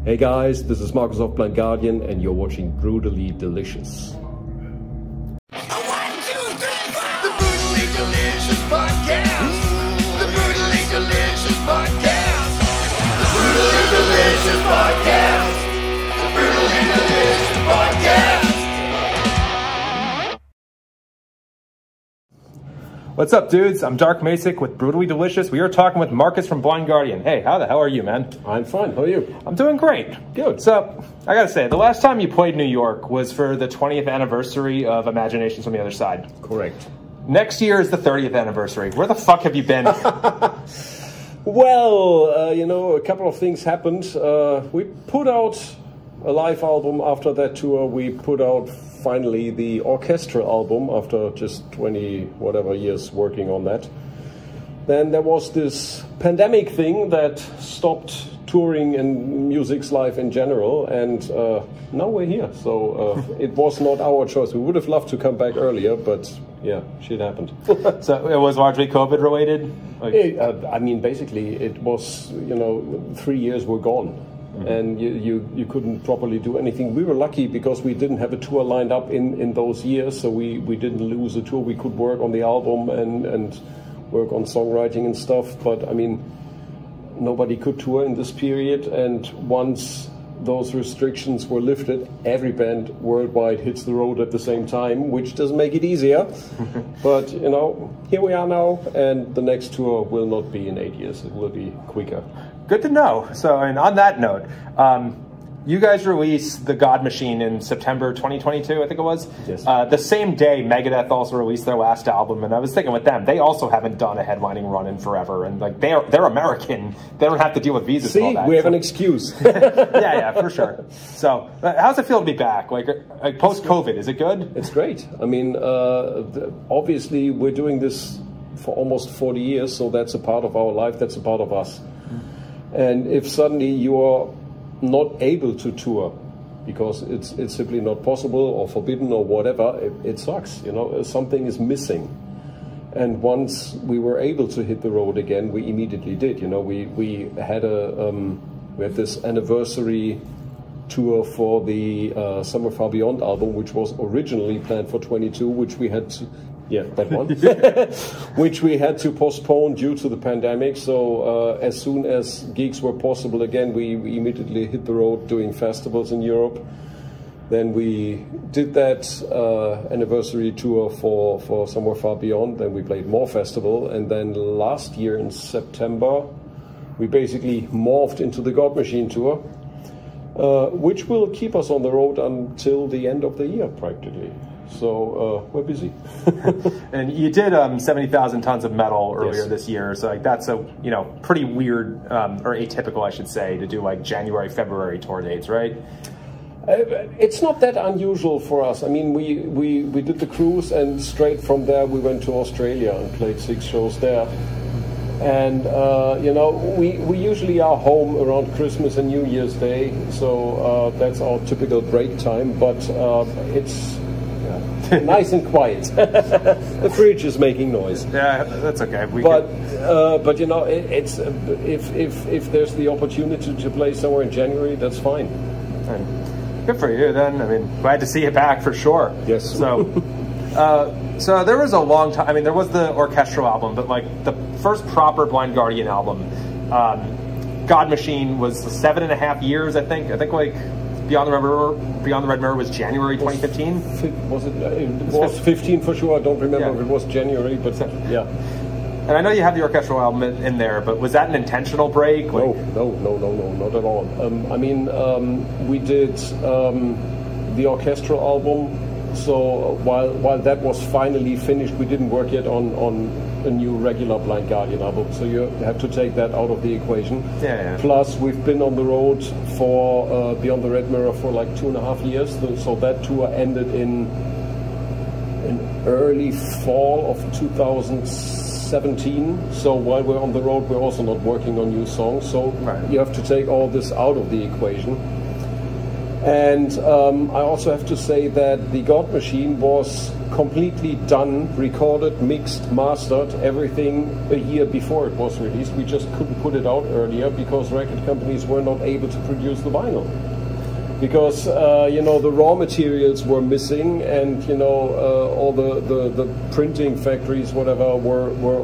Hey guys, this is Marcus of Blind Guardian and you're watching Brutally Delicious. The Brutally Delicious Podcast. The Brutally Delicious Podcast. The Brutally Delicious Podcast. The Brutally Delicious Podcast. What's up, dudes? I'm Dark Macek with Brutally Delicious. We are talking with Marcus from Blind Guardian. Hey, how the hell are you, man? I'm fine, how are you? I'm doing great. Good. So, I gotta say, the last time you played New York was for the 20th anniversary of Imaginations on the Other Side. Correct. Next year is the 30th anniversary. Where the fuck have you been? Well, you know, a couple of things happened. We put out a live album after that tour. We put out finally the orchestral album after just 20 whatever years working on that. Then there was this pandemic thing that stopped touring and music's life in general, and now we're here. So it was not our choice. We would have loved to come back earlier, but yeah, shit happened. So it was largely COVID related? I mean, basically it was, you know, 3 years were gone. And you couldn't properly do anything. We were lucky because we didn't have a tour lined up in those years, so we didn't lose a tour. We could work on the album and work on songwriting and stuff, but I mean, nobody could tour in this period, and once those restrictions were lifted, every band worldwide hits the road at the same time, which doesn't make it easier. But, you know, here we are now, and the next tour will not be in 8 years. It will be quicker. Good to know. So, and on that note, you guys released The God Machine in September 2022, I think it was. Yes. The same day, Megadeth also released their last album, and I was thinking with them, they also haven't done a headlining run in forever, and like they're American, they don't have to deal with visas. See, and all that, we have an excuse. yeah, for sure. So, how's it feel to be back? Like post-COVID, is it good? It's great. I mean, obviously, we're doing this for almost 40 years, so that's a part of our life, that's a part of us. And if suddenly you are not able to tour because it's simply not possible or forbidden or whatever, it sucks. You know, something is missing. And once we were able to hit the road again, we immediately did. You know, we had this anniversary tour for the Summer Far Beyond album, which was originally planned for 22, which we had to. Yeah, that one. Which we had to postpone due to the pandemic. So as soon as gigs were possible again, we immediately hit the road doing festivals in Europe. Then we did that anniversary tour for Somewhere Far Beyond. Then we played more festival. And then last year in September, we basically morphed into the God Machine tour, which will keep us on the road until the end of the year, practically. So we're busy. And you did 70,000 tons of metal earlier this year, so like that's a pretty weird or atypical, I should say, to do like January, February tour dates, right? It's not that unusual for us. I mean, we did the cruise, and straight from there we went to Australia and played 6 shows there. And you know, we usually are home around Christmas and New Year's Day, so that's our typical break time. But it's nice and quiet. The fridge is making noise. Yeah, that's okay. But you know, it's if there's the opportunity to play somewhere in January, that's fine. Good for you, then. I mean, glad to see you back for sure. Yes. So, so there was a long time. I mean, there was the orchestral album, but like the first proper Blind Guardian album, God Machine, was 7.5 years. I think like. Beyond the Red Mirror was January 2015? Was it? It was 15 for sure. I don't remember if it was January, but yeah. And I know you have the orchestral album in there, but was that an intentional break? No, not at all. I mean, we did the orchestral album, so while that was finally finished, we didn't work yet on a new regular Blind Guardian album, so you have to take that out of the equation. Yeah. Plus, we've been on the road for Beyond the Red Mirror for like 2.5 years, so that tour ended in early fall of 2017. So while we're on the road, we're also not working on new songs, so you have to take all this out of the equation. And I also have to say that the God Machine was completely done, recorded, mixed, mastered, everything a year before it was released. We just couldn't put it out earlier because record companies were not able to produce the vinyl. Because, the raw materials were missing, and, all the printing factories, whatever, were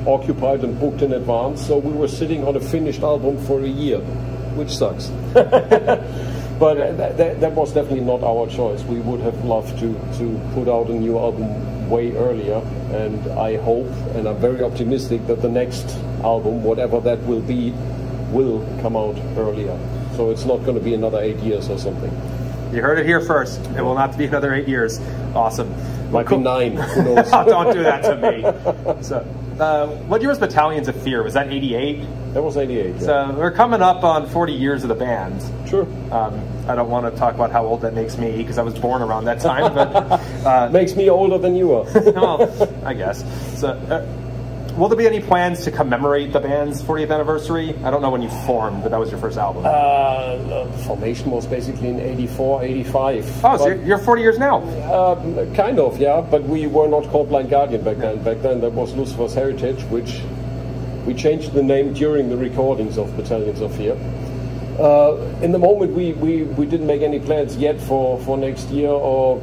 occupied and booked in advance. So we were sitting on a finished album for a year, which sucks. But that was definitely not our choice. We would have loved to put out a new album way earlier, and I hope, and I'm very optimistic, that the next album, whatever that will be, will come out earlier. So it's not going to be another 8 years or something. You heard it here first. It will not be another 8 years. Awesome. Might be 9. Who knows? Don't do that to me. So, what year was Battalions of Fear? Was that 88? That was 88. Yeah. So we're coming up on 40 years of the band. Sure. I don't want to talk about how old that makes me because I was born around that time. But makes me older than you are. Well, I guess. So, will there be any plans to commemorate the band's 40th anniversary? I don't know when you formed, but that was your first album. Formation was basically in 84, 85. Oh, so you're 40 years now? Kind of, yeah. But we were not called Blind Guardian back then. Back then, that was Lucifer's Heritage, which we changed the name during the recordings of Battalions of Fear. In the moment, we didn't make any plans yet for next year or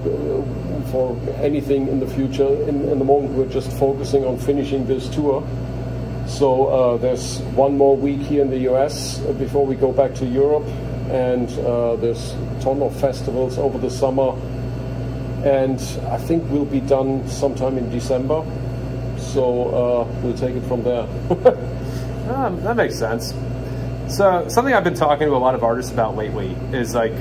for anything in the future. In the moment, we're just focusing on finishing this tour. So there's one more week here in the US before we go back to Europe, and there's a ton of festivals over the summer, and I think we'll be done sometime in December. So we'll take it from there. That makes sense. So something I've been talking to a lot of artists about lately is like,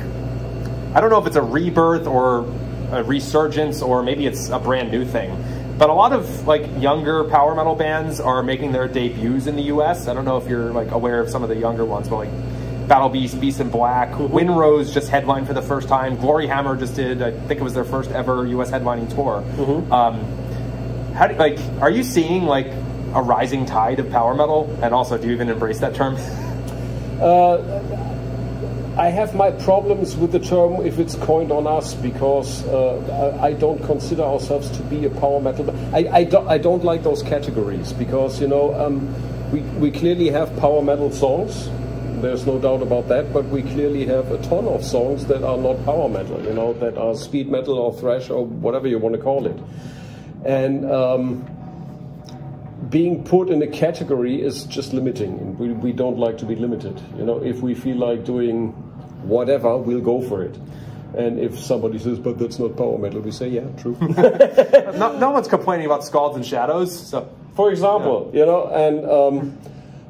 I don't know if it's a rebirth or a resurgence or maybe it's a brand new thing, but a lot of like younger power metal bands are making their debuts in the US. I don't know if you're like aware of some of the younger ones, but like Battle Beast, Beast in Black, Windrose just headlined for the first time. Glory Hammer just did, I think it was their first ever US headlining tour. How do, like, are you seeing like a rising tide of power metal? And also, do you even embrace that term? I have my problems with the term if it's coined on us, because I don't consider ourselves to be a power metal. I don't like those categories, because we clearly have power metal songs. There's no doubt about that, but we clearly have a ton of songs that are not power metal, that are speed metal or thrash or whatever you want to call it. And being put in a category is just limiting, and we don't like to be limited. If we feel like doing whatever, we'll go for it. And if somebody says, but that's not power metal, we say, yeah, true. No one's complaining about Scalds and Shadows. So, for example,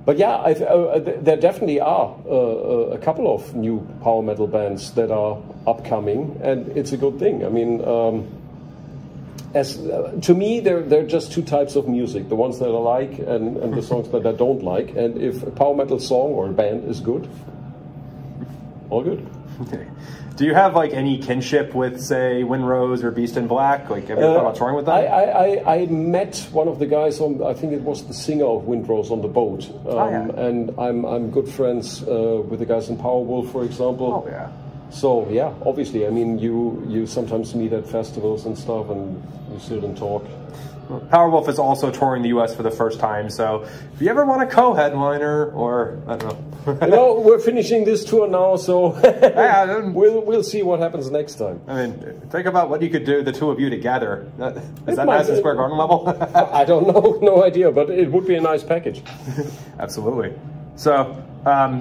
but yeah, there definitely are a couple of new power metal bands that are upcoming, and it's a good thing. I mean, to me, there are just two types of music: the ones that I like and the songs that I don't like. And if a power metal song or a band is good, all good. Okay. Do you have like any kinship with, say, Windrose or Beast in Black? Like, have you thought about touring with them? I met one of the guys on, I think it was the singer of Windrose, on the boat. And I'm good friends with the guys in Powerwolf, for example. Oh yeah. So yeah, obviously, I mean, you sometimes meet at festivals and stuff, and you sit and talk. Powerwolf is also touring the U.S. for the first time, so if you ever want a co-headliner, or I don't know, we're finishing this tour now, so we'll see what happens next time. I mean, think about what you could do, the two of you together. Is that Madison Square Garden level? I don't know, no idea, but it would be a nice package. Absolutely. So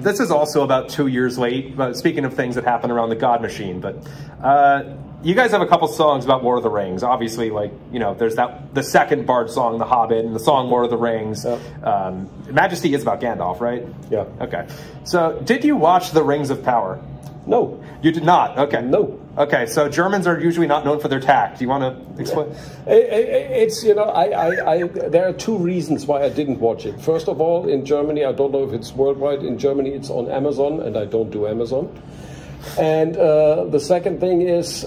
this is also about 2 years late. But speaking of things that happen around the God Machine, but. You guys have a couple songs about Lord of the Rings. Obviously, like, there's the second Bard song, The Hobbit, and the song Lord of the Rings. Yep. Majesty is about Gandalf, right? Yeah. Okay. So, did you watch The Rings of Power? No. You did not? Okay. No. Okay, so Germans are usually not known for their tact. Do you want to explain? It's, there are two reasons why I didn't watch it. First of all, in Germany, I don't know if it's worldwide, in Germany it's on Amazon, and I don't do Amazon. And the second thing is,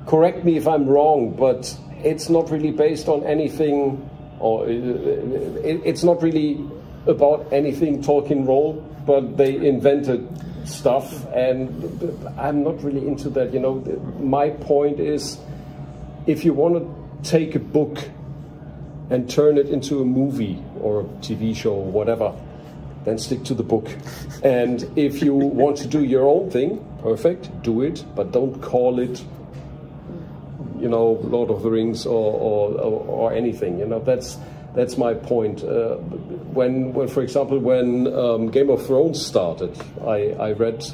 correct me if I'm wrong, but it's not really based on anything, or it's not really about anything Tolkien wrote, but they invented stuff, and I'm not really into that. You know, my point is, if you want to take a book and turn it into a movie or a TV show or whatever, then stick to the book. And if you want to do your own thing, perfect, do it, but don't call it, you know, Lord of the Rings or anything. You know, that's my point. When for example, when Game of Thrones started, I read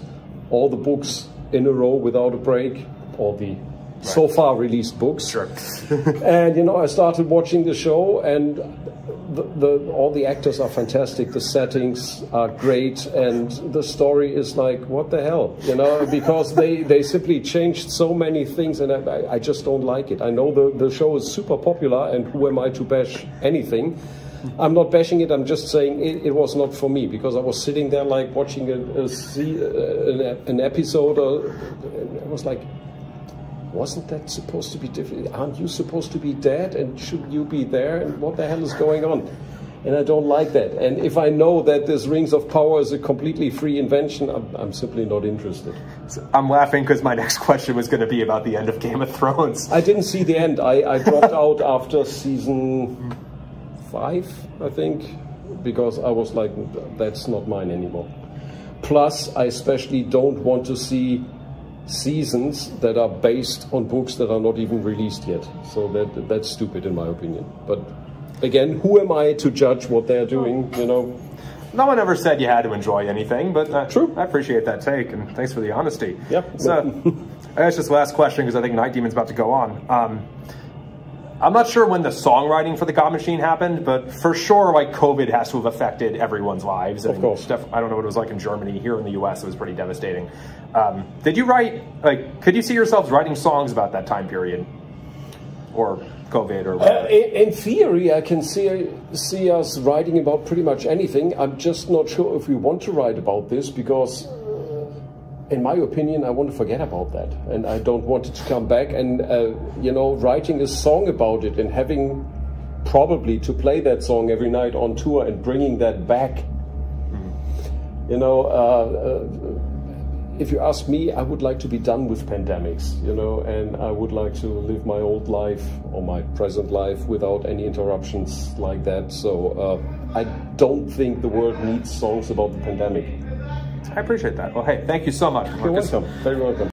all the books in a row without a break, all the so far released books. Sure. And you know, I started watching the show, and all the actors are fantastic, the settings are great, and the story is like, what the hell, you know, because they simply changed so many things, and I just don't like it. I know the show is super popular, and who am I to bash anything? I'm not bashing it, I'm just saying it was not for me, because I was sitting there like watching an episode, it was like, wasn't that supposed to be different? Aren't you supposed to be dead, and shouldn't you be there, and what the hell is going on? And I don't like that. And if I know that this Rings of Power is a completely free invention, I'm simply not interested. So I'm laughing because my next question was going to be about the end of Game of Thrones. I didn't see the end. I dropped out after season 5, I think, because I was like, that's not mine anymore. Plus, I especially don't want to see seasons that are based on books that are not even released yet. So that's stupid in my opinion. But again, who am I to judge what they're doing, you know? No one ever said you had to enjoy anything, but True. I appreciate that take, and thanks for the honesty. Yep. So, that's just the last question, because I think Night Demon's about to go on. I'm not sure when the songwriting for the God Machine happened, but for sure, like, COVID has to have affected everyone's lives. Of course. I don't know what it was like in Germany. Here in the US, it was pretty devastating. Did you write, like, could you see yourselves writing songs about that time period? Or COVID or whatever? In theory, I can see us writing about pretty much anything. I'm just not sure if we want to write about this, because in my opinion, I want to forget about that, and I don't want it to come back. And you know, writing a song about it and having probably to play that song every night on tour and bringing that back, you know, if you ask me, I would like to be done with pandemics, you know, and I would like to live my old life or my present life without any interruptions like that. So I don't think the world needs songs about the pandemic. I appreciate that. Well, hey, thank you so much. You're welcome. Very welcome.